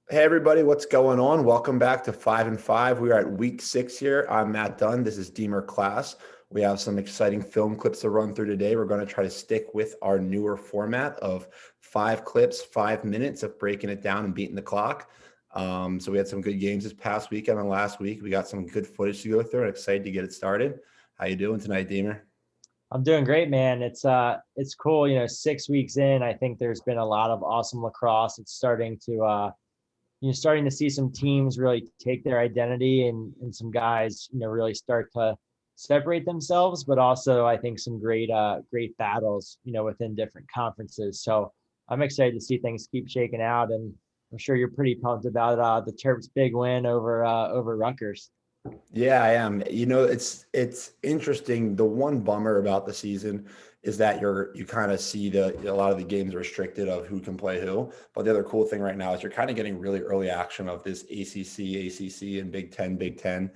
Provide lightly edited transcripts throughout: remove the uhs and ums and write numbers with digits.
Hey everybody, what's going on? Welcome back to 5 and 5. We are at week 6 here. I'm Matt Dunn. This is Deemer class. We have some exciting film clips to run through today. We're going to try to stick with our newer format of 5 clips, 5 minutes of breaking it down and beating the clock. So we had some good games this past weekend and last week. We got some good footage to go through and excited to get it started. How you doing tonight, Deemer? I'm doing great, man. It's cool. 6 weeks in, I think there's been a lot of awesome lacrosse. It's starting to you're starting to see some teams really take their identity and some guys, really start to separate themselves, but also I think some great battles, within different conferences. So I'm excited to see things keep shaking out, and I'm sure you're pretty pumped about the Terps' big win over Rutgers. Yeah, I am. It's interesting. The one bummer about the season is that you kind of see a lot of the games restricted of who can play who. But the other cool thing right now is you're kind of getting really early action of this ACC, and Big Ten.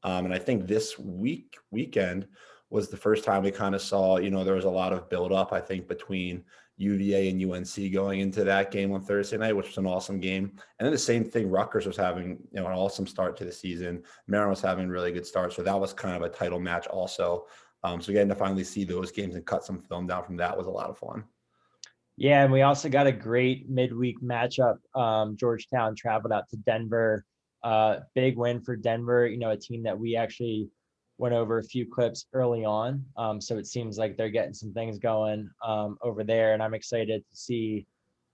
And I think this weekend was the first time we kind of saw, there was a lot of buildup, I think, between UVA and UNC going into that game on Thursday night, which was an awesome game. And then the same thing, Rutgers was having, an awesome start to the season. Maryland was having a really good start. So that was kind of a title match also. So getting to finally see those games and cut some film down from that was a lot of fun. Yeah, and we also got a great midweek matchup. Georgetown traveled out to Denver. Big win for Denver, a team that we actually went over a few clips early on. So it seems like they're getting some things going over there. And I'm excited to see,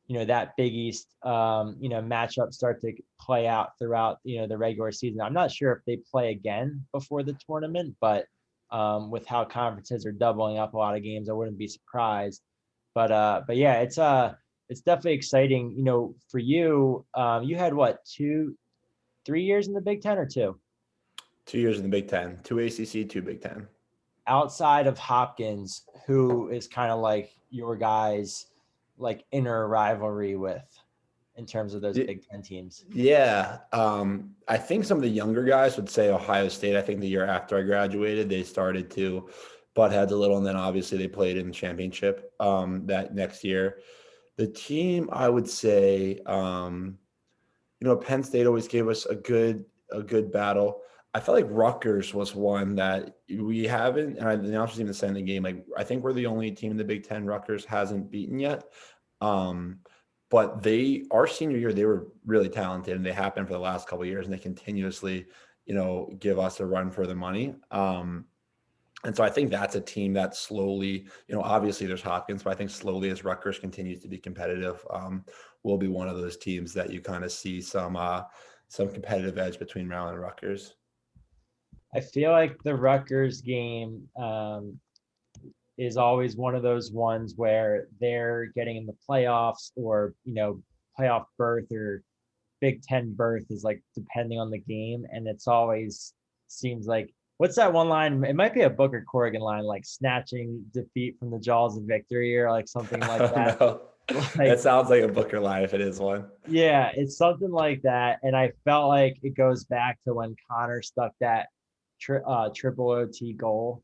that Big East, matchup start to play out throughout, the regular season. I'm not sure if they play again before the tournament, but with how conferences are doubling up a lot of games, I wouldn't be surprised. But yeah, it's definitely exciting. For you, you had what, 3 years in the Big Ten or two? 2 years in the Big Ten, two ACC, two Big Ten. Outside of Hopkins, who is kind of like your guys' like inner rivalry with in terms of those Big Ten teams? Yeah. I think some of the younger guys would say Ohio State. I think the year after I graduated, they started to butt heads a little, and then obviously they played in the championship that next year. The team, I would say, Penn State always gave us a good battle. I felt like Rutgers was one that we haven't, and the announcers even said in the game, like I think we're the only team in the Big Ten Rutgers hasn't beaten yet. Um, but our senior year, they were really talented, and they happened for the last couple of years, and they continuously, give us a run for the money. And so I think that's a team that slowly, obviously there's Hopkins, but I think slowly as Rutgers continues to be competitive, will be one of those teams that you kind of see some competitive edge between Maryland and Rutgers. I feel like the Rutgers game is always one of those ones where they're getting in the playoffs, or playoff berth or Big Ten berth is like depending on the game, and it's always seems like, what's that one line? It might be a Booker Corrigan line, like snatching defeat from the jaws of victory, or like something I like don't that. know. It Like, sounds like a Booker line if it is one. yeah, it's something like that, and I felt like it goes back to when Connor stuck that triple OT goal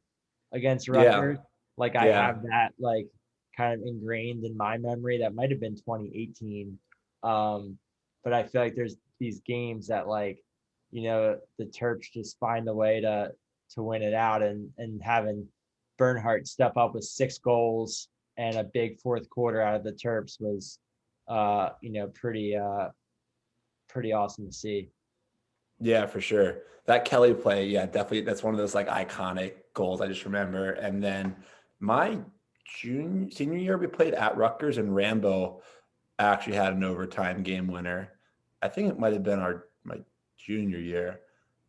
against Yeah, Rutgers. Like, I yeah, have that like kind of ingrained in my memory. That might have been 2018. But I feel like there's these games that, like, the Terps just find a way to win it out, and having Bernhardt step up with 6 goals and a big fourth quarter out of the Terps was pretty awesome to see. yeah, for sure. That Kelly play, yeah, definitely. That's one of those like iconic goals I just remember. And then my senior year, we played at Rutgers, and Rambo actually had an overtime game winner. I think it might have been my junior year.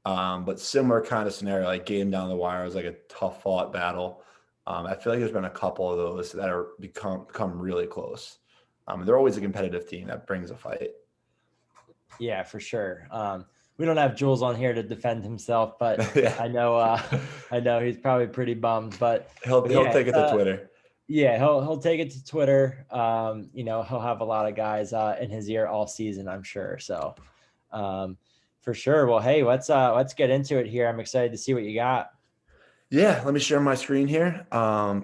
But similar kind of scenario, like game down the wire. It was like a tough fought battle. I feel like there's been a couple of those that are become really close. They're always a competitive team that brings a fight. Yeah, for sure. We don't have Jules on here to defend himself, but Yeah, I know I know he's probably pretty bummed. But he'll yeah, take it to Twitter. yeah, he'll take it to Twitter. He'll have a lot of guys in his ear all season, I'm sure. So for sure. Well, hey, let's get into it here. I'm excited to see what you got. Yeah, let me share my screen here. All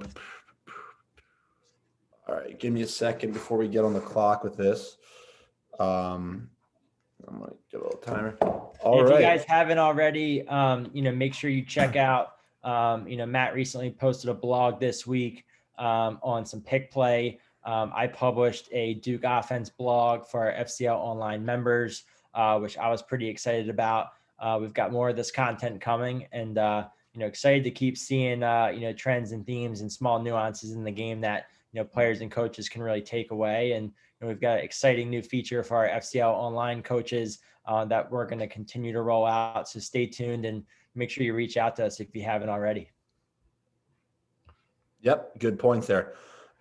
right, give me a second before we get on the clock with this. Um, I'm gonna get a little timer. And All if you right. guys haven't already, make sure you check out, Matt recently posted a blog this week on some pick play. I published a Duke offense blog for our FCL online members, which I was pretty excited about. We've got more of this content coming, and excited to keep seeing trends and themes and small nuances in the game that players and coaches can really take away. And we've got an exciting new feature for our FCL online coaches that we're going to continue to roll out. So stay tuned and make sure you reach out to us if you haven't already. Yep, good points there.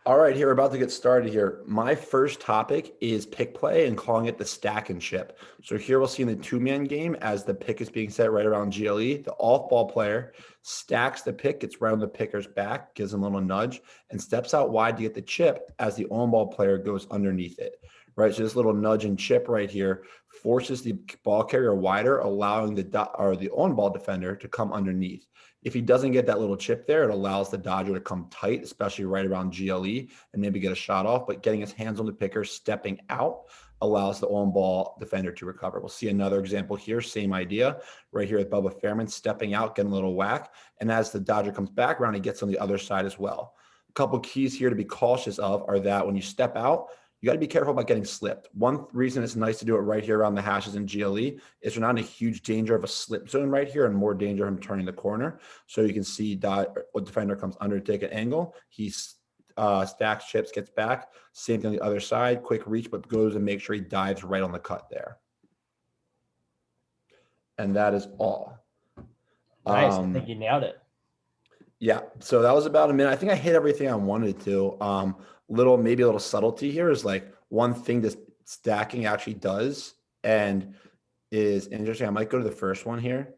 All right, here we're about to get started here. My first topic is pick play and calling it the stack and chip. So here we'll see in the two-man game as the pick is being set right around GLE, the off-ball player stacks the pick, gets right on the picker's back, gives him a little nudge, and steps out wide to get the chip as the on-ball player goes underneath it. Right, so this little nudge and chip right here forces the ball carrier wider, allowing the on-ball defender to come underneath. If he doesn't get that little chip there, it allows the dodger to come tight, especially right around GLE, and maybe get a shot off. But getting his hands on the picker, stepping out, allows the on-ball defender to recover. We'll see another example here, same idea, right here with Bubba Fairman, stepping out, getting a little whack. And as the dodger comes back around, he gets on the other side as well. A couple keys here to be cautious of are that when you step out, you got to be careful about getting slipped. One reason it's nice to do it right here around the hashes in GLE is you're not in a huge danger of a slip zone right here and more danger of him turning the corner. So you can see what defender comes under to take an angle. He stacks chips, gets back. Same thing on the other side, quick reach, but goes and makes sure he dives right on the cut there. And that is all. Nice. I think you nailed it. Yeah. So that was about a minute. I think I hit everything I wanted to. Maybe a little subtlety here is like one thing this stacking actually does and is interesting. I might go to the first one here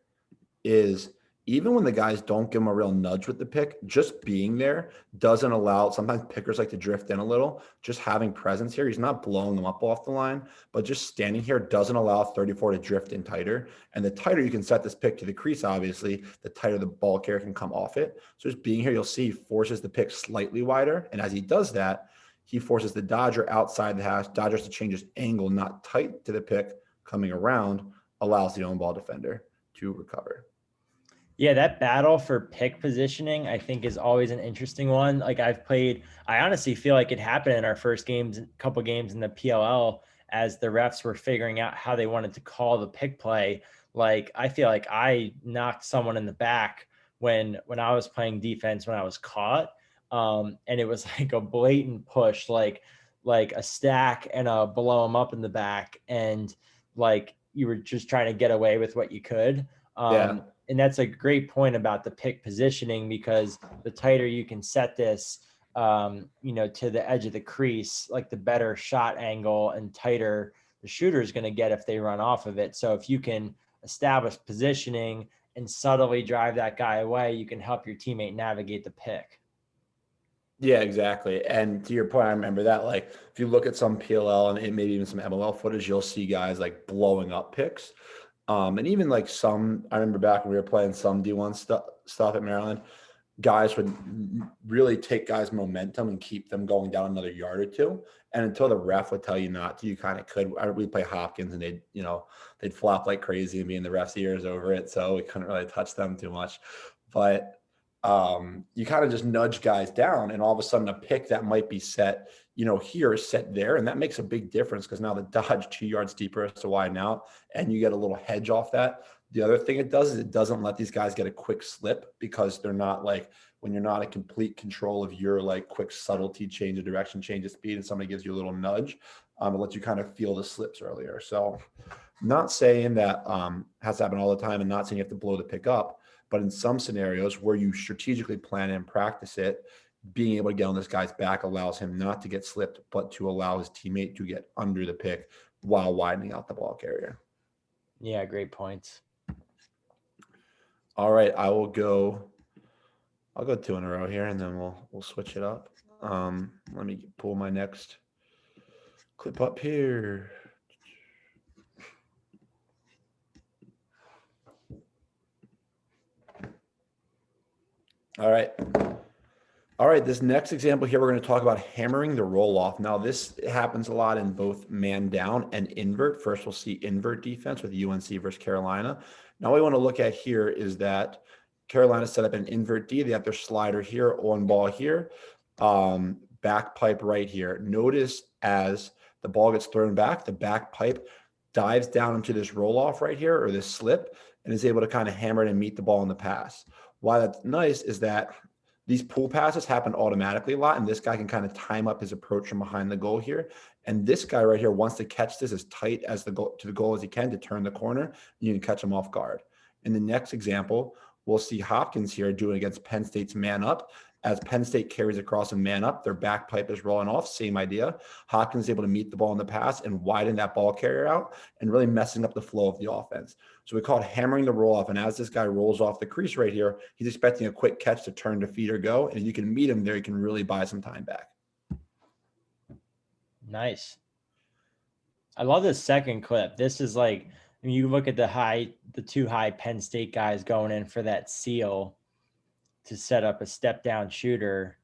is even when the guys don't give him a real nudge with the pick, just being there doesn't allow, sometimes pickers like to drift in a little, just having presence here. He's not blowing them up off the line, but just standing here doesn't allow 34 to drift in tighter. And the tighter you can set this pick to the crease, obviously, the tighter the ball carrier can come off it. So just being here, you'll see he forces the pick slightly wider. And as he does that, he forces the dodger outside the hash, dodgers to change his angle, not tight to the pick, coming around, allows the on ball defender to recover. Yeah, that battle for pick positioning, I think, is always an interesting one. Like I honestly feel like it happened in our first couple games in the PLL as the refs were figuring out how they wanted to call the pick play. Like I feel like I knocked someone in the back when I was playing defense when I was caught. And it was like a blatant push, like a stack and a blow them up in the back. And like you were just trying to get away with what you could. Yeah. And that's a great point about the pick positioning, because the tighter you can set this, to the edge of the crease, like the better shot angle and tighter the shooter is going to get if they run off of it. So if you can establish positioning and subtly drive that guy away, you can help your teammate navigate the pick. Yeah, exactly. And to your point, I remember that, like, if you look at some PLL and maybe even some MLL footage, you'll see guys like blowing up picks. And even like I remember back when we were playing some D1 stuff at Maryland, guys would really take guys' momentum and keep them going down another yard or two. And until the ref would tell you not to, you kind of could. We'd play Hopkins and they'd flop like crazy and be in the ref's ears over it. So we couldn't really touch them too much. But you kind of just nudge guys down, and all of a sudden a pick that might be set, here is set there. And that makes a big difference because now the dodge 2 yards deeper has to widen out and you get a little hedge off that. The other thing it does is it doesn't let these guys get a quick slip, because they're not like, when you're not in complete control of your like quick subtlety change of direction, change of speed, and somebody gives you a little nudge, it lets you kind of feel the slips earlier. So not saying that has to happen all the time, and not saying you have to blow the pick up, but in some scenarios where you strategically plan and practice it, being able to get on this guy's back allows him not to get slipped, but to allow his teammate to get under the pick while widening out the ball carrier. Yeah, great points. All right, I'll go 2 in a row here, and then we'll switch it up. Let me pull my next clip up here. All right. All right, this next example here, we're going to talk about hammering the roll off. Now, this happens a lot in both man down and invert. First, we'll see invert defense with UNC versus Carolina. Now, what we want to look at here is that Carolina set up an invert D. They have their slider here, on ball here, back pipe right here. Notice as the ball gets thrown back, the back pipe dives down into this roll off right here, or this slip, and is able to kind of hammer it and meet the ball in the pass. Why that's nice is that these pull passes happen automatically a lot, and this guy can kind of time up his approach from behind the goal here. And this guy right here wants to catch this as tight as the goal as he can to turn the corner. You can catch him off guard. In the next example, we'll see Hopkins here doing against Penn State's man up. As Penn State carries across a man up, their back pipe is rolling off. Same idea. Hopkins is able to meet the ball in the pass and widen that ball carrier out and really messing up the flow of the offense. So we call it hammering the roll off. And as this guy rolls off the crease right here, he's expecting a quick catch to turn to feed or go. And if you can meet him there, you can really buy some time back. Nice. I love this second clip. This is like, when you look at the two high Penn State guys going in for that seal to set up a step down shooter.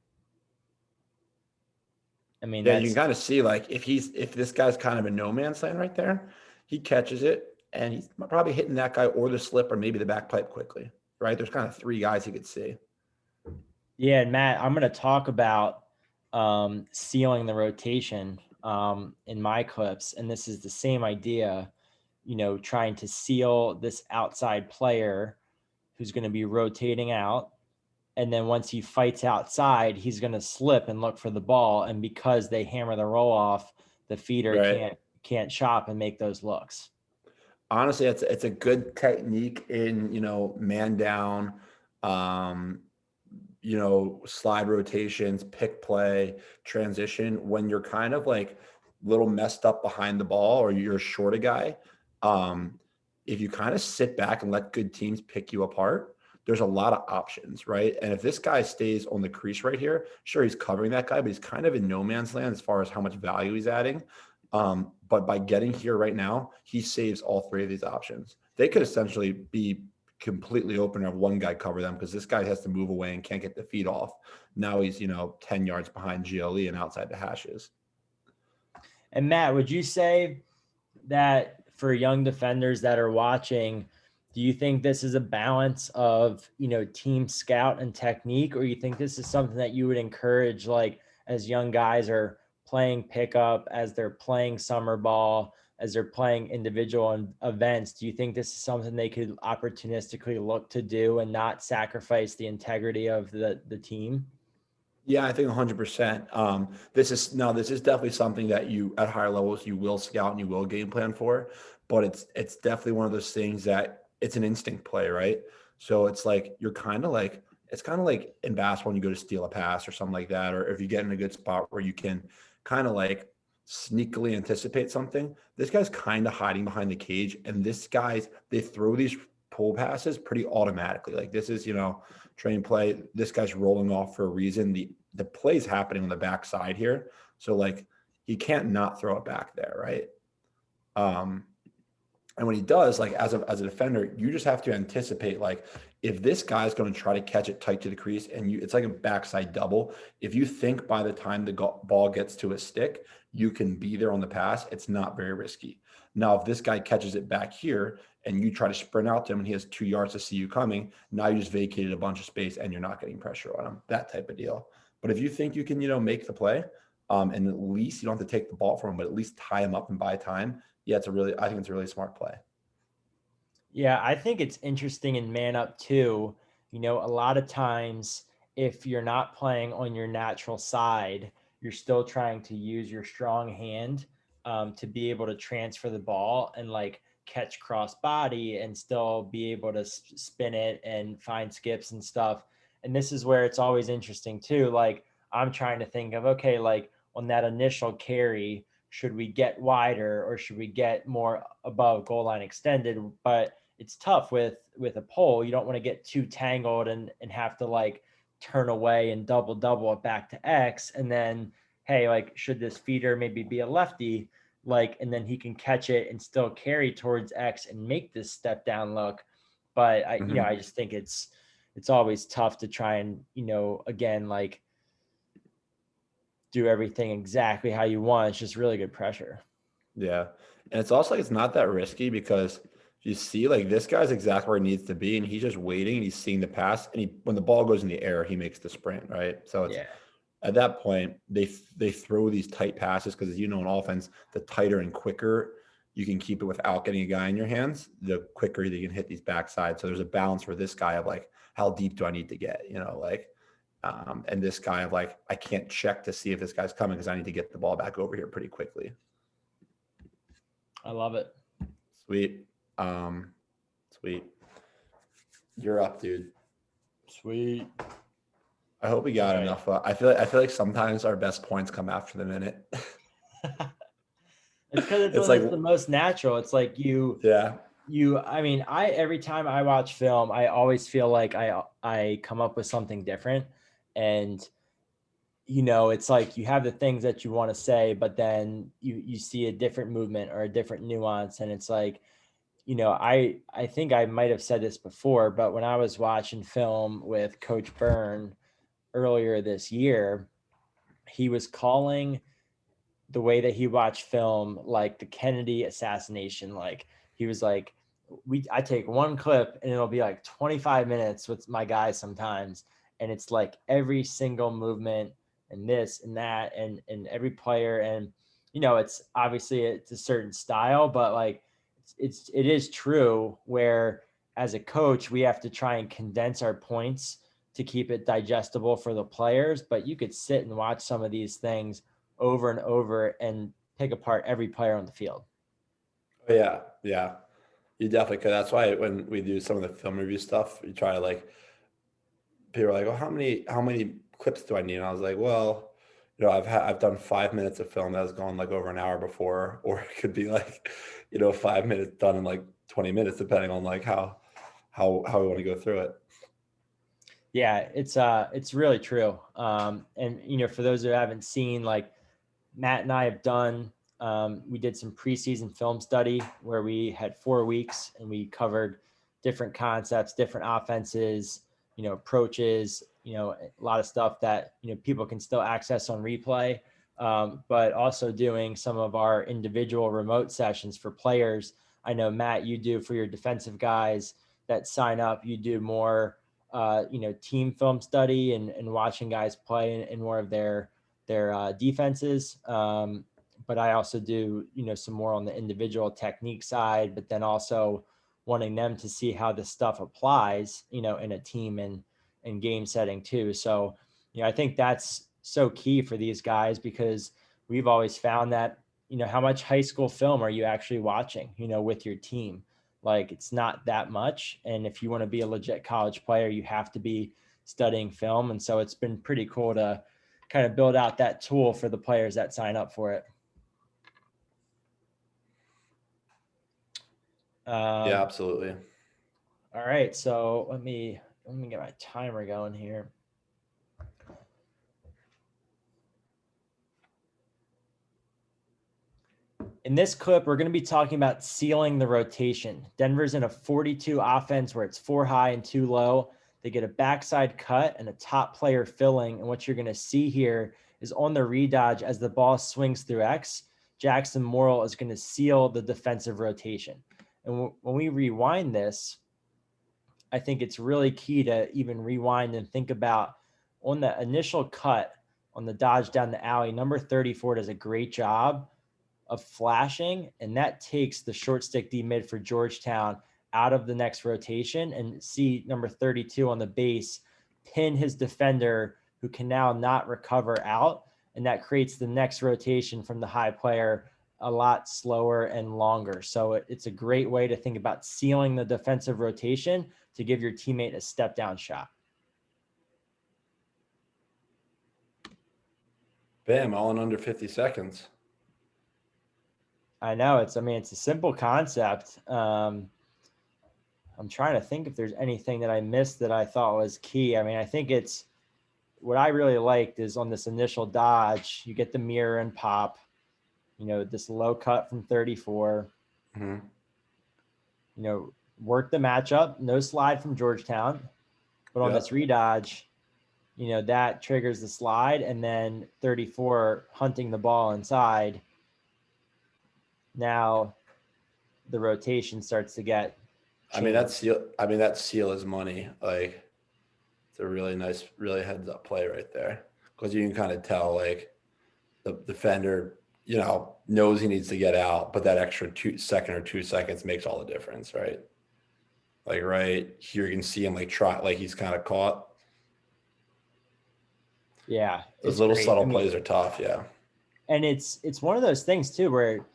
I mean, Yeah, you can kind of see like if this guy's kind of in no man's land right there, he catches it and he's probably hitting that guy or the slip or maybe the back pipe quickly, right? There's kind of three guys he could see. Yeah, and Matt, I'm going to talk about sealing the rotation in my clips, and this is the same idea, trying to seal this outside player who's going to be rotating out. And then once he fights outside, he's going to slip and look for the ball. And because they hammer the roll off, the feeder Right. can't chop and make those looks. Honestly, it's a good technique in, man down, slide rotations, pick play, transition, when you're kind of like little messed up behind the ball or you're short a guy. If you kind of sit back and let good teams pick you apart, there's a lot of options, right? And if this guy stays on the crease right here, sure, he's covering that guy, but he's kind of in no man's land as far as how much value he's adding. But by getting here right now, he saves all three of these options. They could essentially be completely open or have one guy cover them because this guy has to move away and can't get the feet off. Now he's, 10 yards behind GLE and outside the hashes. And Matt, would you say that for young defenders that are watching, do you think this is a balance of, team scout and technique, or you think this is something that you would encourage, like as young guys are playing pickup, as they're playing summer ball, as they're playing individual events? Do you think this is something they could opportunistically look to do and not sacrifice the integrity of the team? Yeah, I think 100%. This is definitely something that you at higher levels you will scout and you will game plan for, but it's definitely one of those things that it's an instinct play, right? So it's like it's kind of like in basketball when you go to steal a pass or something like that, or if you get in a good spot where you can kind of like sneakily anticipate something. This guy's kind of hiding behind the cage, and they throw these pull passes pretty automatically. Like this is, train play. This guy's rolling off for a reason. The play's happening on the backside here. So like he can't not throw it back there, right? And when he does, like as a defender, you just have to anticipate, like if this guy's going to try to catch it tight to the crease and it's like a backside double. If you think by the time the ball gets to a stick, you can be there on the pass, it's not very risky. Now, if this guy catches it back here and you try to sprint out to him and he has 2 yards to see you coming, now you just vacated a bunch of space and you're not getting pressure on him, that type of deal. But if you think you can, make the play, and at least you don't have to take the ball from him, but at least tie him up and buy time. Yeah, I think it's a really smart play. Yeah, I think it's interesting in man up too. A lot of times if you're not playing on your natural side, you're still trying to use your strong hand to be able to transfer the ball and like catch cross body and still be able to spin it and find skips and stuff. And this is where it's always interesting too. Like I'm trying to think of, okay, like on that initial carry, should we get wider or should we get more above goal line extended? But it's tough with a pole. You don't want to get too tangled and have to like turn away and double it back to X. And then, hey, like, should this feeder maybe be a lefty? Like, and then he can catch it and still carry towards X and make this step down look. But I just think it's always tough to try and, again, like do everything exactly how you want. It's just really good pressure. Yeah. And it's also like it's not that risky because you see like this guy's exactly where he needs to be and he's just waiting and he's seeing the pass and when the ball goes in the air, he makes the sprint, right? So it's Yeah. at that point they throw these tight passes because in offense, the tighter and quicker you can keep it without getting a guy in your hands, the quicker you can hit these backsides. So there's a balance for this guy of like, how deep do I need to get? And this guy of like, I can't check to see if this guy's coming because I need to get the ball back over here pretty quickly. I love it. Sweet. Sweet. You're up, dude. Sweet. I hope we got enough. I feel like sometimes our best points come after the minute. It's because It's it's like the most natural. It's like yeah. I mean, every time I watch film, I always feel like I come up with something different. And it's like you have the things that you want to say, but then you see a different movement or a different nuance. And it's like, I think I might have said this before, but when I was watching film with Coach Byrne earlier this year, he was calling the way that he watched film like the Kennedy assassination. Like he was like, I take one clip and it'll be like 25 minutes with my guys sometimes. And it's like every single movement and this and that and every player. And, it's obviously it's a certain style, but like it is true where as a coach, we have to try and condense our points to keep it digestible for the players. But you could sit and watch some of these things over and over and pick apart every player on the field. Yeah. Yeah. You definitely could. That's why when we do some of the film review stuff, you try to like, people are like, "Oh, how many clips do I need?" And I was like, "Well, I've done 5 minutes of film that has gone like over an hour before, or it could be like, 5 minutes done in like 20 minutes, depending on like how we want to go through it." Yeah, it's really true. And for those who haven't seen, like Matt and I have done, we did some preseason film study where we had 4 weeks and we covered different concepts, different offenses, approaches, a lot of stuff that, people can still access on replay. But also doing some of our individual remote sessions for players. I know, Matt, you do for your defensive guys that sign up, you do more, team film study and watching guys play in more of their defenses. But I also do, some more on the individual technique side, but then also wanting them to see how this stuff applies, in a team and game setting too. So, I think that's so key for these guys because we've always found that, how much high school film are you actually watching, with your team? Like it's not that much. And if you want to be a legit college player, you have to be studying film. And so it's been pretty cool to kind of build out that tool for the players that sign up for it. Yeah, absolutely. All right. So let me get my timer going here. In this clip, we're going to be talking about sealing the rotation. Denver's in a 42 offense where it's 4 high and 2 low. They get a backside cut and a top player filling. And what you're going to see here is on the redodge as the ball swings through X, Jackson Morrill is going to seal the defensive rotation. And when we rewind this, I think it's really key to even rewind and think about on the initial cut on the dodge down the alley, number 34 does a great job of flashing, and that takes the short stick D mid for Georgetown out of the next rotation, and see number 32 on the base pin his defender who can now not recover out, and that creates the next rotation from the high player a lot slower and longer. So it's a great way to think about sealing the defensive rotation to give your teammate a step down shot. Bam, all in under 50 seconds. I know it's a simple concept. I'm trying to think if there's anything that I missed that I thought was key. I mean, I think it's what I really liked is on this initial dodge, you get the mirror and pop, this low cut from 34, work the matchup, no slide from Georgetown, but on this redodge, that triggers the slide, and then 34 hunting the ball inside. Now the rotation starts to get changed. That seal is money. Like, it's a really nice, really heads up play right there, because you can kind of tell like the defender, knows he needs to get out, but that extra 2 seconds makes all the difference, right? Like right here, you can see him like try, like he's kind of caught. Yeah, Those it's little great. I subtle mean, plays are tough. Yeah. and it's one of those things too where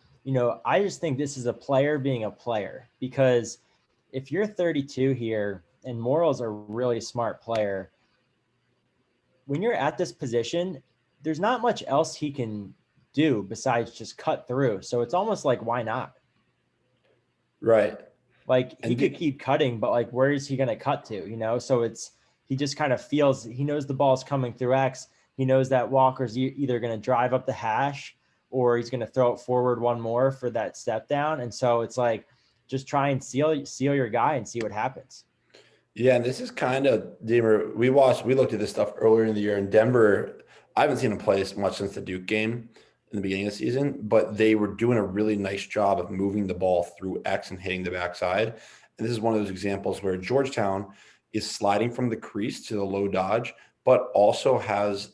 I just think this is a player being a player, because if you're 32 here and Morrill's a really smart player, when you're at this position, there's not much else he can do besides just cut through. So it's almost like, why not? Right. Like, he And could the, keep cutting, but like, where is he going to cut to? So he just kind of feels, he knows the ball's coming through X. He knows that Walker's either going to drive up the hash or he's going to throw it forward one more for that step down. And so it's like, just try and seal your guy and see what happens. yeah, and this is kind of Deemer. We looked at this stuff earlier in the year in Denver. I haven't seen him play as much since the Duke game in the beginning of the season, but they were doing a really nice job of moving the ball through X and hitting the backside. And this is one of those examples where Georgetown is sliding from the crease to the low dodge, but also has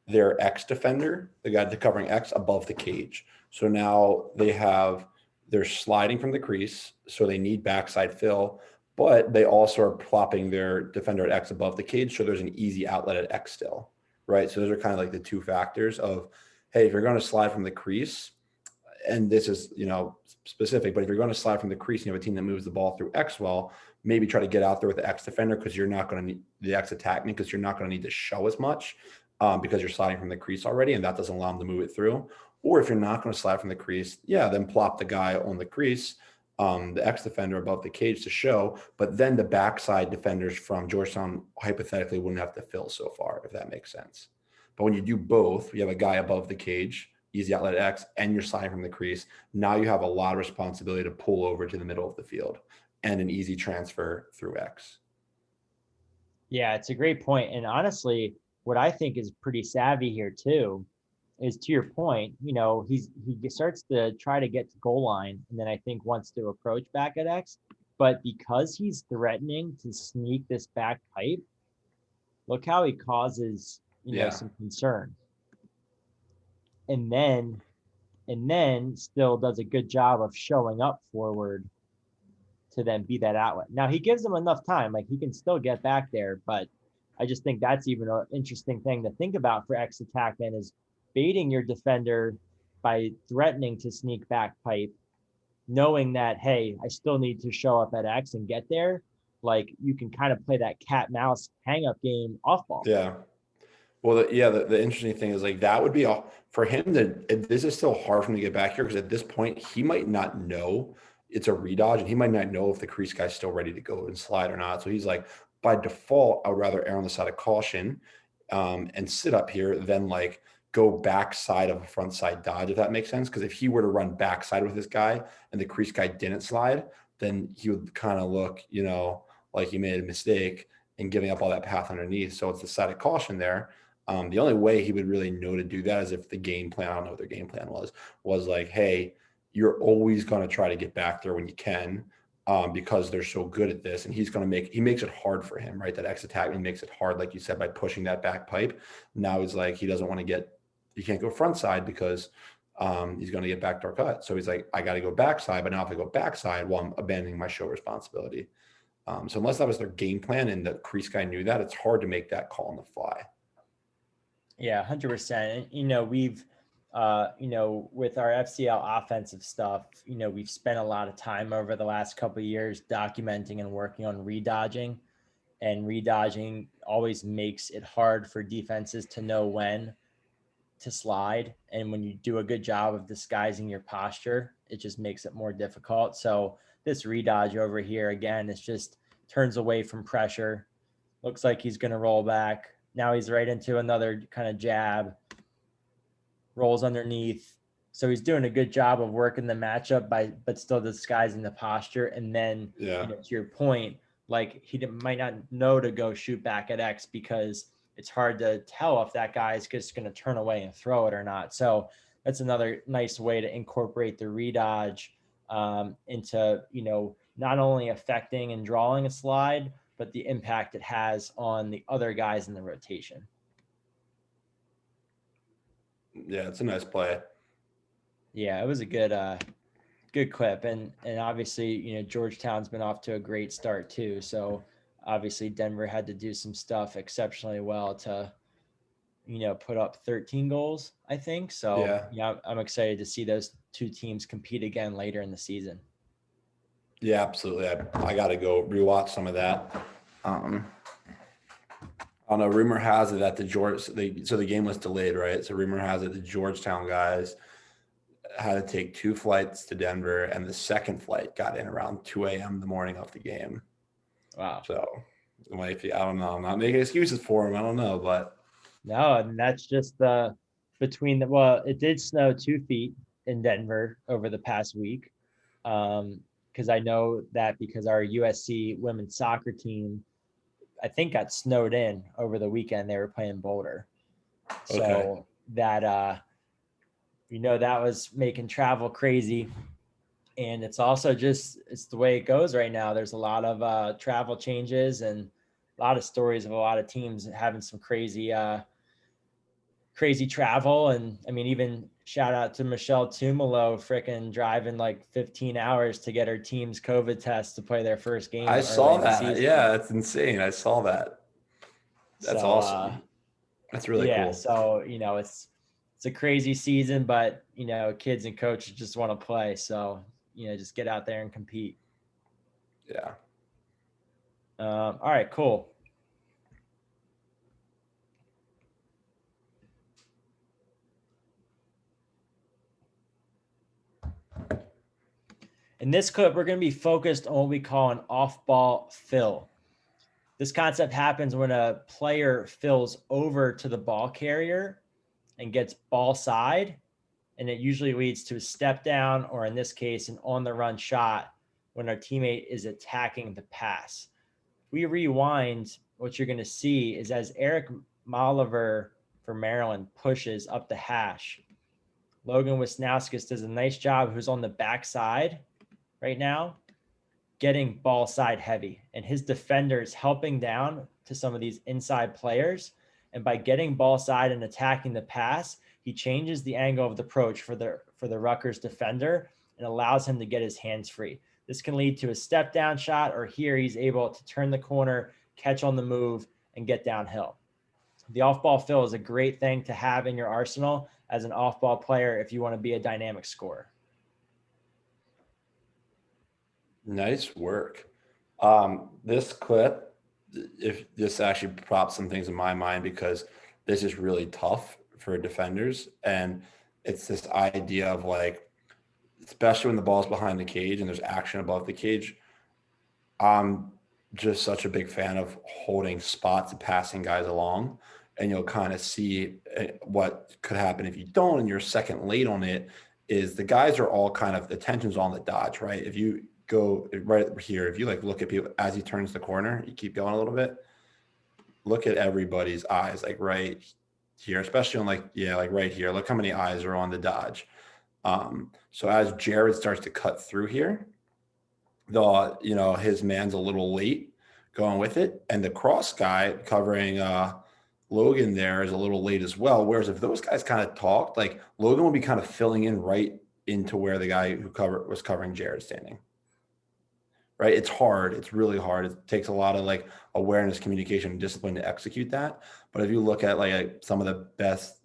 their X defender, the guy covering X, above the cage. So now they're sliding from the crease, so they need backside fill, but they also are plopping their defender at X above the cage, so there's an easy outlet at X still, right? So those are kind of like the two factors of, hey, if you're going to slide from the crease, and this is specific, but if you're going to slide from the crease and you have a team that moves the ball through X well, maybe try to get out there with the X defender, because you're not going to need the X attackman, because you're not going to need to show as much because you're sliding from the crease already, and that doesn't allow them to move it through. Or if you're not going to slide from the crease, then plop the guy on the crease, the X defender above the cage to show, but then the backside defenders from Georgetown hypothetically wouldn't have to fill so far, if that makes sense. But when you do both, you have a guy above the cage, easy outlet at X, and you're sliding from the crease. Now you have a lot of responsibility to pull over to the middle of the field and an easy transfer through X. Yeah, it's a great point. And honestly, what I think is pretty savvy here too is, to your point, he starts to try to get to goal line, and then I think wants to approach back at X. But because he's threatening to sneak this back pipe, look how he causes, some concern. And then still does a good job of showing up forward to then be that outlet. Now he gives him enough time, like he can still get back there, but I just think that's even an interesting thing to think about for X attackman, is baiting your defender by threatening to sneak back pipe, knowing that, hey, I still need to show up at X and get there. Like, you can kind of play that cat mouse hang up game off ball. Yeah. Well, the interesting thing is like that would be all for him. This is still hard for him to get back here, because at this point he might not know it's a redodge, and he might not know if the crease guy's still ready to go and slide or not. So he's like, by default, I would rather err on the side of caution and sit up here than like go backside of a front side dodge, if that makes sense. Because if he were to run backside with this guy and the crease guy didn't slide, then he would kind of look, like he made a mistake and giving up all that path underneath. So it's the side of caution there. The only way he would really know to do that is if the game plan, I don't know what their game plan was like, hey, you're always going to try to get back there when you can, because they're so good at this. And he makes it hard for him, right? That X attackman makes it hard, like you said, by pushing that back pipe. Now he's like, he doesn't want to he can't go front side because he's going to get backdoor cut. So he's like, I got to go backside, but now if I go backside, well, I'm abandoning my show responsibility. So unless that was their game plan and the crease guy knew that, it's hard to make that call on the fly. Yeah, 100%. And, we've, with our FCL offensive stuff, we've spent a lot of time over the last couple of years documenting and working on redodging. And redodging always makes it hard for defenses to know when to slide. And when you do a good job of disguising your posture, it just makes it more difficult. So this redodge over here, again, it's just turns away from pressure. Looks like he's going to roll back. Now he's right into another kind of jab, rolls underneath. So he's doing a good job of working the matchup but still disguising the posture. And then, to your point, like he might not know to go shoot back at X because it's hard to tell if that guy is just going to turn away and throw it or not. So that's another nice way to incorporate the redodge into, not only affecting and drawing a slide, but the impact it has on the other guys in the rotation. Yeah, it's a nice play. Yeah, it was a good clip. And obviously, Georgetown's been off to a great start too. So obviously Denver had to do some stuff exceptionally well to, put up 13 goals, I think. So Yeah. I'm excited to see those two teams compete again later in the season. Yeah, absolutely. I got to go rewatch some of that. I don't know. Rumor has it that so the game was delayed, right? So rumor has it the Georgetown guys had to take 2 flights to Denver, and the second flight got in around 2 a.m. the morning of the game. Wow. So it might be, I don't know. I'm not making excuses for him. I don't know, but no, and that's just it did snow 2 feet in Denver over the past week. Because I know that because our USC women's soccer team, I think, got snowed in over the weekend. They were playing Boulder. So okay. that, that was making travel crazy. And it's also it's the way it goes right now. There's a lot of travel changes and a lot of stories of a lot of teams having some crazy travel. And I mean, even shout out to Michelle Tumalo, freaking driving like 15 hours to get her team's COVID test to play their first game I early saw in the that. season. Yeah, that's insane. I saw that. That's awesome. That's really yeah, cool. so it's a crazy season, but kids and coaches just want to play. So just get out there and compete. Yeah. All right, cool. In this clip, we're going to be focused on what we call an off-ball fill. This concept happens when a player fills over to the ball carrier and gets ball side, and it usually leads to a step down, or in this case, an on-the-run shot when our teammate is attacking the pass. If we rewind, what you're going to see is as Eric Molliver for Maryland pushes up the hash, Logan Wisnauskas does a nice job, who's on the backside right now, getting ball side heavy, and his defenders helping down to some of these inside players. And by getting ball side and attacking the pass, he changes the angle of the approach for the Rutgers defender and allows him to get his hands free. This can lead to a step down shot, or here he's able to turn the corner, catch on the move, and get downhill. The off-ball fill is a great thing to have in your arsenal as an off-ball player if you want to be a dynamic scorer. Nice work. This clip, if this actually props some things in my mind, because this is really tough for defenders. And it's this idea of like, especially when the ball's behind the cage and there's action above the cage. I'm just such a big fan of holding spots and passing guys along. And you'll kind of see what could happen if you don't, and you're second late on it, is the guys are all kind of, the tension's on the dodge, right? If you go right here, if you like look at people as he turns the corner, you keep going a little bit, look at everybody's eyes, like right here, especially on like right here. Look how many eyes are on the dodge. So as Jared starts to cut through here, his man's a little late going with it, and the cross guy covering Logan there is a little late as well. Whereas if those guys kind of talked, like Logan would be kind of filling in right into where the guy who was covering Jared standing. Right. It's hard. It's really hard. It takes a lot of like awareness, communication, and discipline to execute that. But if you look at like some of the best,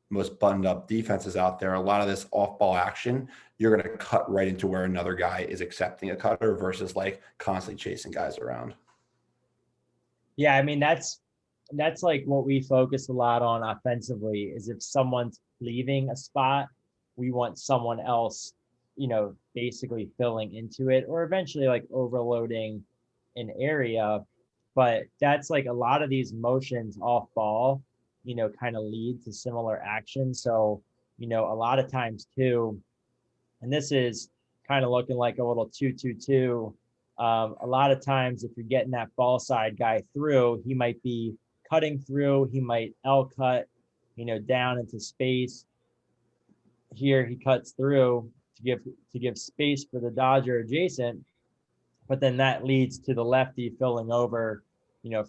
most buttoned up defenses out there, a lot of this off ball action, you're going to cut right into where another guy is accepting a cutter versus like constantly chasing guys around. Yeah. I mean, that's like what we focus a lot on offensively, is if someone's leaving a spot, we want someone else, basically filling into it, or eventually like overloading an area. But that's like a lot of these motions off ball, kind of lead to similar action. So, a lot of times too, and this is kind of looking like a little 2-2-2. A lot of times if you're getting that ball side guy through, he might be cutting through, he might L cut, down into space. Here he cuts through to give space for the Dodger adjacent, but then that leads to the lefty filling over,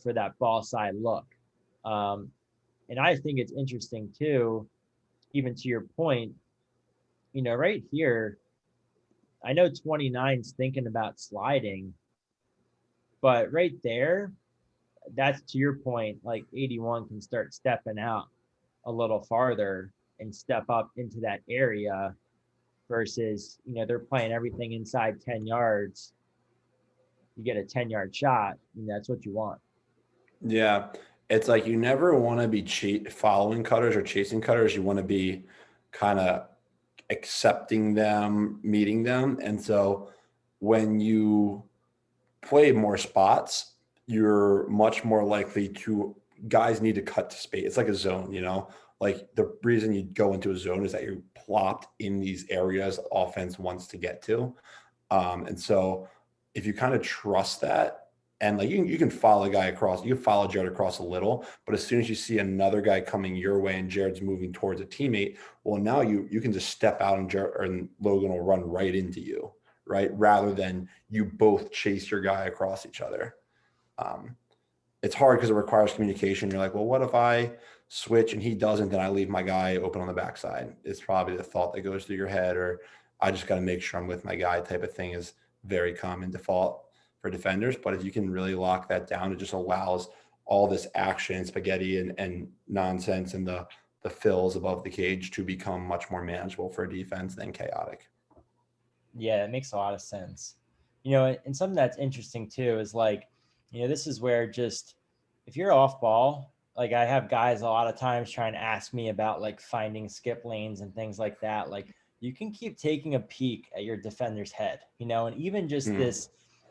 for that ball side look. And I think it's interesting too, even to your point, right here, I know 29's thinking about sliding, but right there, that's to your point, like 81 can start stepping out a little farther and step up into that area versus, they're playing everything inside 10 yards. You get a 10-yard shot, and that's what you want. Yeah. It's like you never want to be following cutters or chasing cutters. You want to be kind of accepting them, meeting them. And so when you play more spots, you're much more likely to guys need to cut to space. It's like a zone, like the reason you go into a zone is that you're plopped in these areas offense wants to get to. And so if you kind of trust that, and like you can follow a guy across, you can follow Jared across a little, but as soon as you see another guy coming your way and Jared's moving towards a teammate, well, now you can just step out and Logan will run right into you, right? Rather than you both chase your guy across each other. It's hard because it requires communication. You're like, well, what if I switch and he doesn't, then I leave my guy open on the backside? It's probably the thought that goes through your head, or I just got to make sure I'm with my guy type of thing is very common default for defenders. But if you can really lock that down, it just allows all this action, spaghetti and nonsense and the fills above the cage to become much more manageable for a defense than chaotic. Yeah, it makes a lot of sense. And something that's interesting too is like, this is where just if you're off ball, like I have guys a lot of times trying to ask me about like finding skip lanes and things like that. Like you can keep taking a peek at your defender's head, and even just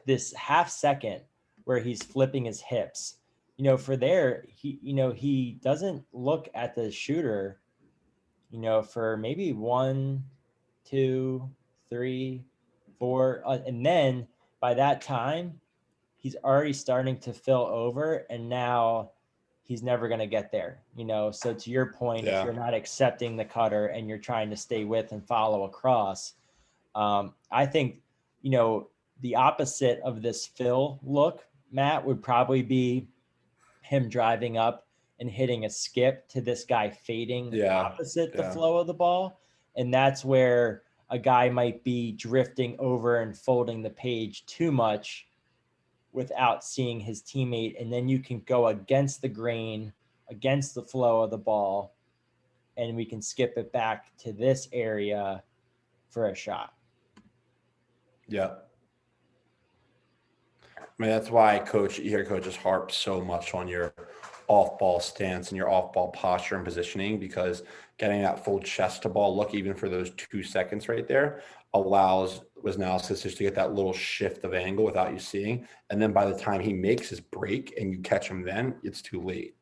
this half second where he's flipping his hips, for there, he doesn't look at the shooter, for maybe 1, 2, 3, 4, and then by that time he's already starting to fill over, and now he's never going to get there, so to your point, if you're not accepting the cutter and you're trying to stay with and follow across, I think the opposite of this fill look, Matt, would probably be him driving up and hitting a skip to this guy fading opposite the flow of the ball. And that's where a guy might be drifting over and folding the page too much without seeing his teammate. And then you can go against the grain, against the flow of the ball, and we can skip it back to this area for a shot. Yeah. I mean, that's why you hear coaches harp so much on your off-ball stance and your off-ball posture and positioning, because getting that full chest to ball look, even for those 2 seconds right there, allows analysis just to get that little shift of angle without you seeing. And then by the time he makes his break and you catch him, then it's too late,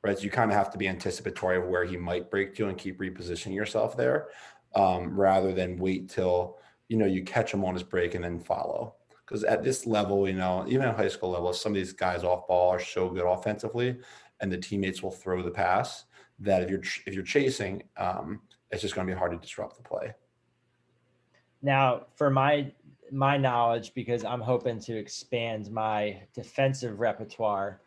right? So you kind of have to be anticipatory of where he might break to and keep repositioning yourself there, rather than wait till, you catch him on his break and then follow. Because at this level, even at high school level, some of these guys off ball are so good offensively, and the teammates will throw the pass that if you're chasing, it's just going to be hard to disrupt the play. Now, for my knowledge, because I'm hoping to expand my defensive repertoire,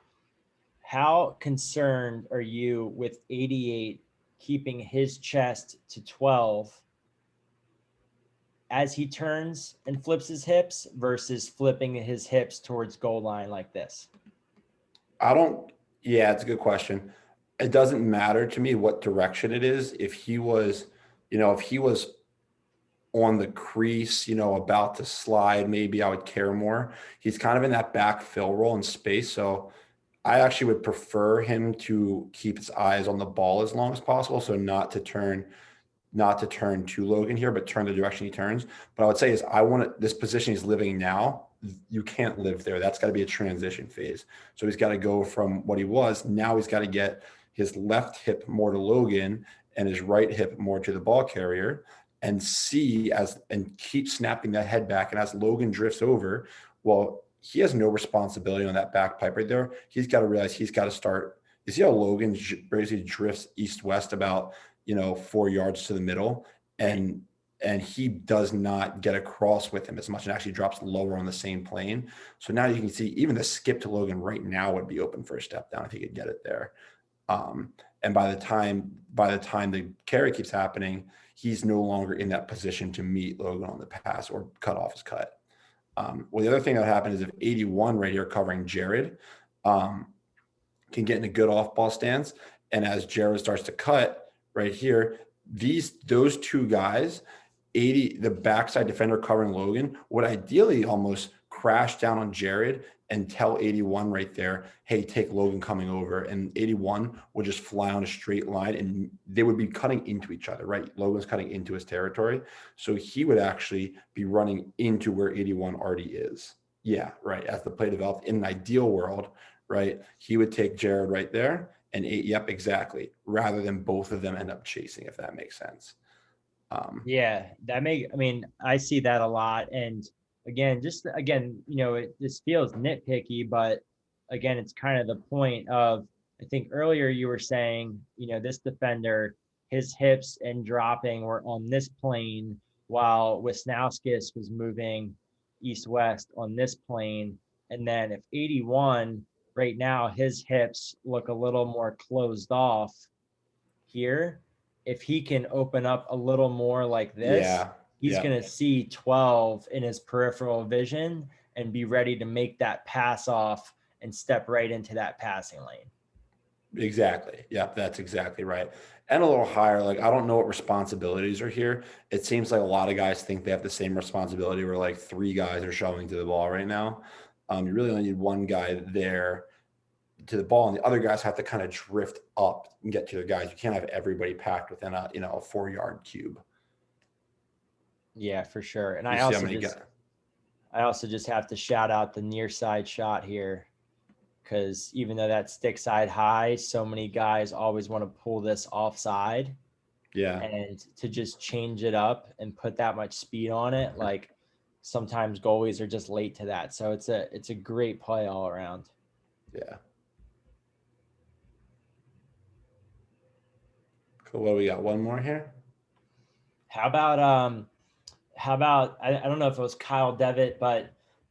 how concerned are you with 88 keeping his chest to 12 as he turns and flips his hips versus flipping his hips towards goal line like this? Yeah, it's a good question. It doesn't matter to me what direction it is. If he was on the crease, about to slide, maybe I would care more. He's kind of in that back fill role in space. So I actually would prefer him to keep his eyes on the ball as long as possible. So not to turn to Logan here, but turn the direction he turns. But I would say is this position he's living now, you can't live there. That's got to be a transition phase. So he's got to go from what he was. Now he's got to get his left hip more to Logan and his right hip more to the ball carrier, and keep snapping that head back. And as Logan drifts over, well, he has no responsibility on that back pipe right there. He's got to realize he's got to start You see how Logan basically drifts east-west about, 4 yards to the middle, Right. and he does not get across with him as much and actually drops lower on the same plane. So now you can see even the skip to Logan right now would be open for a step down if he could get it there. And by the time the carry keeps happening, he's no longer in that position to meet Logan on the pass or cut off his cut. Well, the other thing that happened is if 81 right here covering Jared can get in a good off ball stance, and as Jared starts to cut right here, those two guys, 80, the backside defender covering Logan, would ideally almost crash down on Jared and tell 81 right there, hey, take Logan coming over. And 81 would just fly on a straight line and they would be cutting into each other, right? Logan's cutting into his territory. So he would actually be running into where 81 already is. Yeah, right. As the play developed in an ideal world, right? He would take Jared right there and yep, exactly. Rather than both of them end up chasing, if that makes sense. Yeah, I see that a lot. And again, this feels nitpicky, but again, it's kind of the point of, I think earlier you were saying, this defender, his hips and dropping were on this plane while Wisnauskas was moving east-west on this plane. And then if 81 right now, his hips look a little more closed off here. If he can open up a little more like this, Yeah. he's Yeah. going to see 12 in his peripheral vision and be ready to make that pass off and step right into that passing lane. Exactly. Yep, that's exactly right. And a little higher. Like, I don't know what responsibilities are here. It seems like a lot of guys think they have the same responsibility where like 3 guys are showing to the ball right now. You really only need 1 guy there to the ball, and the other guys have to kind of drift up and get to their guys. You can't have everybody packed within a 4-yard cube. Yeah, for sure. And You see how many guys? I also just have to shout out the near side shot here, because even though that's stick side high, so many guys always want to pull this offside. Yeah. And to just change it up and put that much speed on it, like sometimes goalies are just late to that. So it's a great play all around. Yeah. Cool. What do we got? One more here? How about I don't know if it was Kyle Devitt,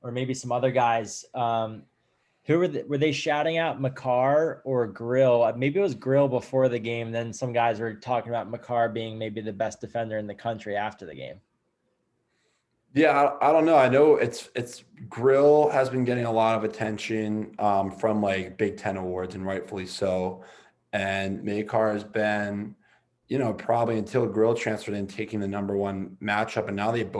or maybe some other guys. Who were they shouting out, Makar or Grill? Maybe it was Grill before the game. Then some guys were talking about Makar being maybe the best defender in the country after the game. Yeah, I don't know. I know it's Grill has been getting a lot of attention from like Big Ten awards, and rightfully so. And Makar has been, probably until Grill transferred in, taking the number 1 matchup. And now they've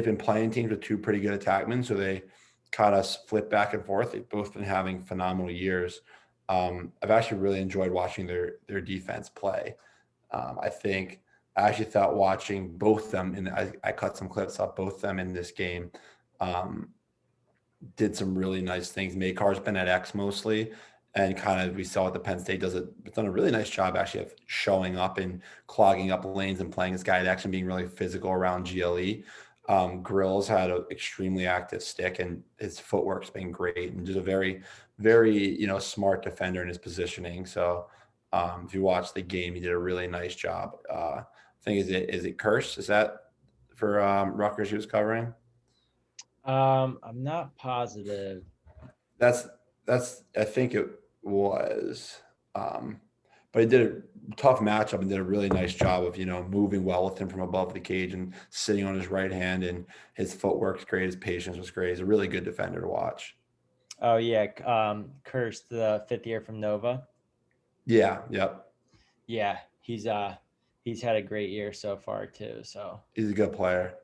been playing teams with 2 pretty good attackmen, so they kind of flip back and forth. They've both been having phenomenal years. I've actually really enjoyed watching their defense play. I actually thought watching both them, and I cut some clips up, both them in this game, did some really nice things. Makar's been at X mostly, and kind of we saw what the Penn State it's done a really nice job actually of showing up and clogging up lanes and playing this guy at X and being really physical around GLE. Grills had an extremely active stick, and his footwork's been great, and just a very, very, smart defender in his positioning. So if you watch the game, he did a really nice job. I think is it Curse? Is that for Rutgers he was covering? I'm not positive. That's I think it was. But he did a tough matchup and did a really nice job of, moving well with him from above the cage and sitting on his right hand, and his footwork's great, his patience was great. He's a really good defender to watch. Oh yeah, Curse, the 5th year from Nova. Yeah, yep. Yeah, he's had a great year so far too. So He's a good player.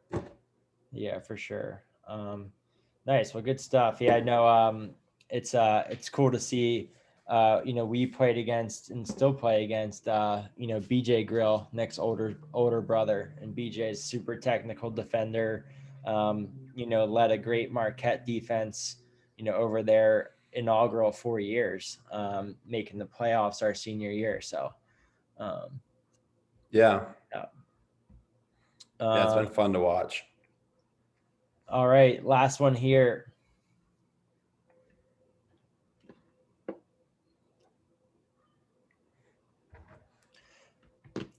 yeah, for sure. Nice. Well, good stuff. Yeah, no, it's cool to see. We played against and still play against BJ Grill, Nick's older brother, and BJ is super technical defender. Led a great Marquette defense, over their inaugural 4 years, making the playoffs our senior year. So Yeah. yeah. Yeah, it's been fun to watch. All right, last one here.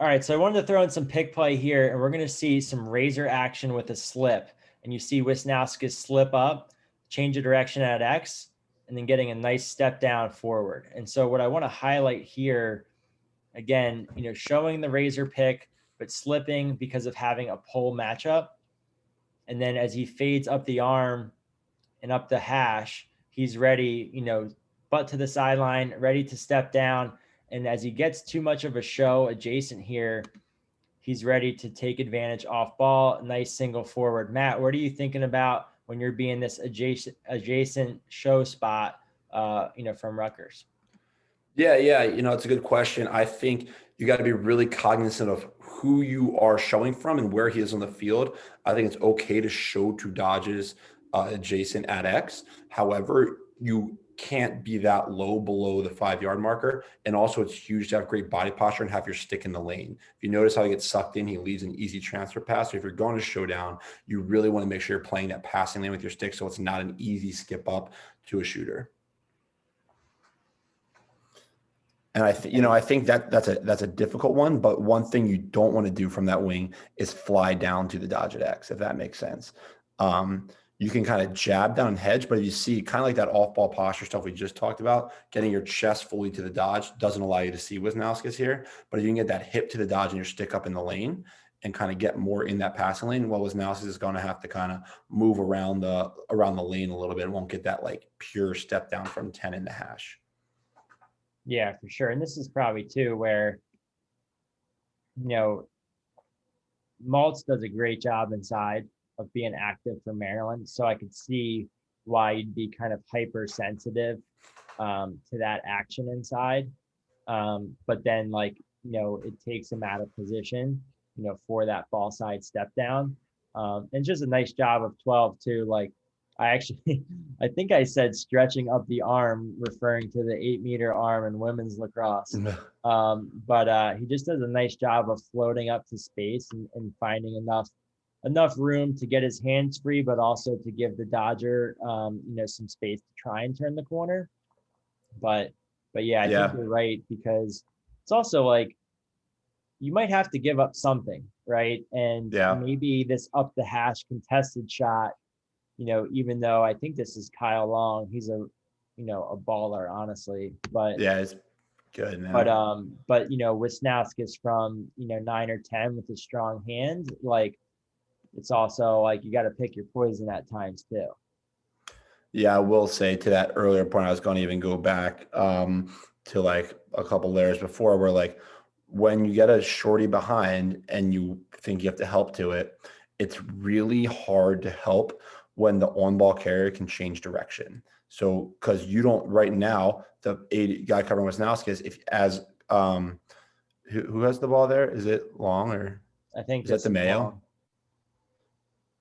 All right, so I wanted to throw in some pick play here, and we're going to see some razor action with a slip. And you see Wisnauskas slip up, change of direction at X, and then getting a nice step down forward. And so what I want to highlight here, again, showing the razor pick, but slipping because of having a pull matchup. And then as he fades up the arm and up the hash, he's ready, butt to the sideline, ready to step down. And as he gets too much of a show adjacent here, he's ready to take advantage off ball. Nice single forward. Matt, what are you thinking about when you're being this adjacent show spot, from Rutgers? Yeah, it's a good question. I think you got to be really cognizant of who you are showing from and where he is on the field. I think it's okay to show two dodges adjacent at X. However, you can't be that low below the 5-yard marker. And also, it's huge to have great body posture and have your stick in the lane. If you notice how he gets sucked in, he leaves an easy transfer pass. So if you're going to showdown, you really want to make sure you're playing that passing lane with your stick so it's not an easy skip up to a shooter. And I think that's a difficult one, but one thing you don't want to do from that wing is fly down to the dodge at X, if that makes sense. You can kind of jab down and hedge, but if you see kind of like that off-ball posture stuff we just talked about, getting your chest fully to the dodge doesn't allow you to see Wisnauskas here. But if you can get that hip to the dodge and your stick up in the lane and kind of get more in that passing lane, well, Wisnauskas is going to have to kind of move around the lane a little bit. It won't get that like pure step down from 10 in the hash. Yeah, for sure. And this is probably too where, Maltz does a great job inside of being active for Maryland. So I could see why you'd be kind of hypersensitive to that action inside. But then it takes him out of position, for that ball side step down. And just a nice job of 12 too. Like I think I said stretching up the arm, referring to the 8-meter arm in women's lacrosse. But he just does a nice job of floating up to space and finding enough room to get his hands free, but also to give the Dodger, some space to try and turn the corner. But yeah, I think you're right, because it's also like you might have to give up something, right? And maybe this up the hash contested shot, even though I think this is Kyle Long, he's a baller, honestly. But yeah, it's good, man. But Wisnauskas from 9 or 10 with a strong hand, like it's also like you got to pick your poison at times too. Yeah, I will say to that earlier point, I was going to even go back to like a couple layers before, where like when you get a shorty behind and you think you have to help to it, it's really hard to help when the on-ball carrier can change direction. So, because you don't right now, the 8 guy covering Wisnauskas, if as who has the ball there? Is it Long or I think is that the Mayo? Long.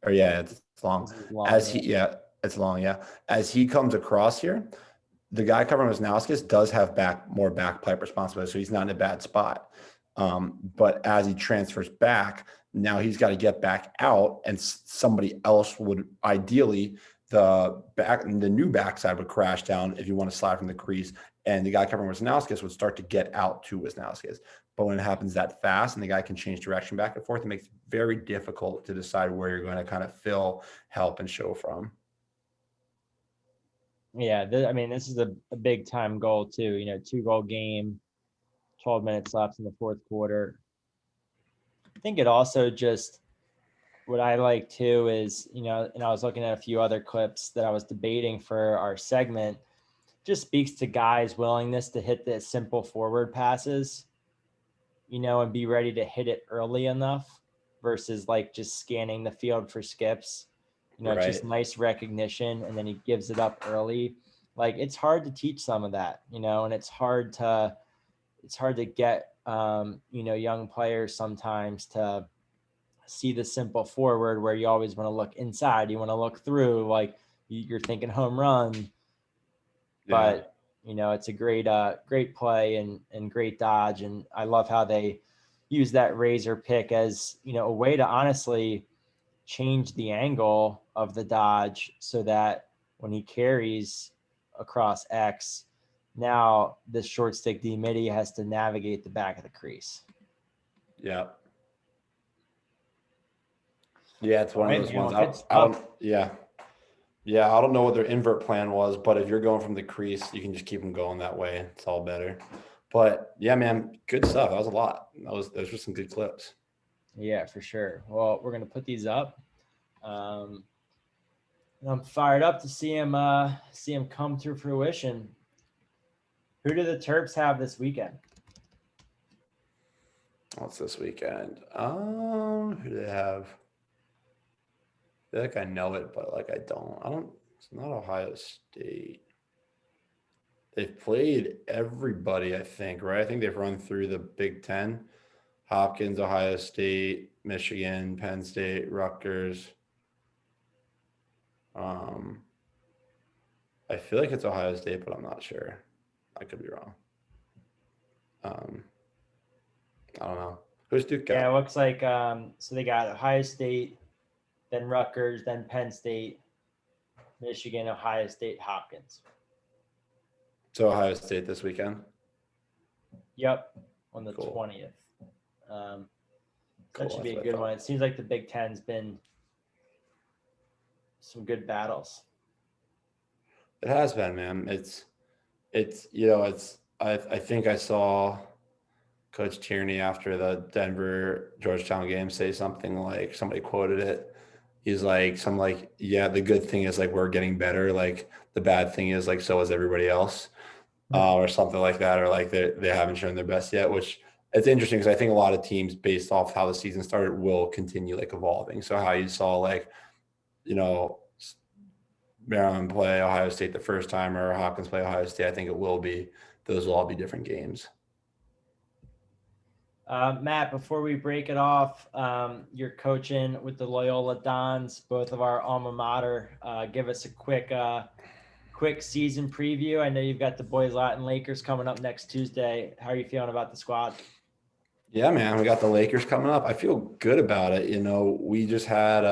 Or yeah, it's Long. It's Long. Yeah, as he comes across here, the guy covering Wisnauskas does have more back pipe responsibility, so he's not in a bad spot. But as he transfers back, now he's got to get back out, and somebody else would ideally the new backside would crash down if you want to slide from the crease, and the guy covering Wisnauskas would start to get out to Wisnauskas. But when it happens that fast and the guy can change direction back and forth, it makes it very difficult to decide where you're going to kind of fill, help, and show from. Yeah, this is a big time goal too. 2-goal game, 12 minutes left in the fourth quarter. I think it also just, what I like too is, and I was looking at a few other clips that I was debating for our segment, just speaks to guys' willingness to hit the simple forward passes, and be ready to hit it early enough versus like just scanning the field for skips. It's just nice recognition, and then he gives it up early. Like it's hard to teach some of that, and it's hard to get, young players sometimes to see the simple forward where you always want to look inside. You want to look through, like you're thinking home run, but it's a great play and great dodge. And I love how they use that razor pick as, a way to honestly change the angle of the dodge so that when he carries across X, now this short stick D midi has to navigate the back of the crease. Yeah. Yeah, it's All one of right, those man. ones. Well, good I stuff. don't. Yeah. Yeah, I don't know what their invert plan was, but if you're going from the crease, you can just keep them going that way. It's all better. But yeah, man, good stuff. That was a lot. Those were some good clips. Yeah, for sure. Well, we're gonna put these up. Um, and I'm fired up to see him come to fruition. Who do the Terps have this weekend? What's this weekend? Who do they have? I feel like I know it, but like I don't. I don't. It's not Ohio State. They've played everybody, I think, right? I think they've run through the Big Ten: Hopkins, Ohio State, Michigan, Penn State, Rutgers. Um, I feel like it's Ohio State, but I'm not sure. I could be wrong. Um, I don't know. Who's Duke Yeah, it got? looks like so they got Ohio State, then Rutgers, then Penn State, Michigan, Ohio State, Hopkins. So Ohio State this weekend. Yep, on the Cool. 20th. Um, Cool. that should That's be a what I good thought. one. It seems like the Big Ten's been some good battles. It has been, man. I think I saw Coach Tierney after the Denver Georgetown game say something like, somebody quoted it. He's like, yeah, the good thing is like we're getting better. Like the bad thing is like so is everybody else, or something like that, or like they haven't shown their best yet. Which it's interesting because I think a lot of teams, based off how the season started, will continue like evolving. So how you saw like, you know, Maryland play Ohio State the first time or Hopkins play Ohio State, I think it will be. Those will all be different games. Matt, before we break it off, you're coaching with the Loyola Dons, both of our alma mater. Give us a quick season preview. I know you've got the Boys Latin Lakers coming up next Tuesday. How are you feeling about the squad? Yeah, man, we got the Lakers coming up. I feel good about it. We just had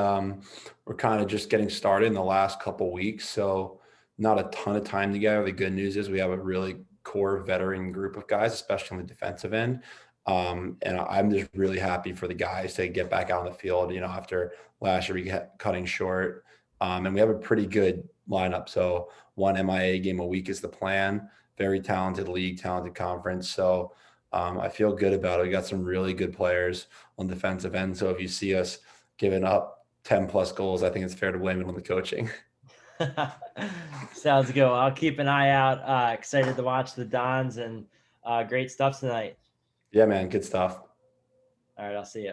we're kind of just getting started in the last couple weeks, so not a ton of time together. The good news is we have a really core veteran group of guys, especially on the defensive end. And I'm just really happy for the guys to get back out on the field, after last year we kept cutting short. And we have a pretty good lineup. So one MIA game a week is the plan. Very talented league, talented conference. So I feel good about it. We got some really good players on defensive end. So if you see us giving up 10 plus goals, I think it's fair to blame it on the coaching. Sounds good. Well, I'll keep an eye out. Excited to watch the Dons and great stuff tonight. Yeah, man. Good stuff. All right, I'll see you.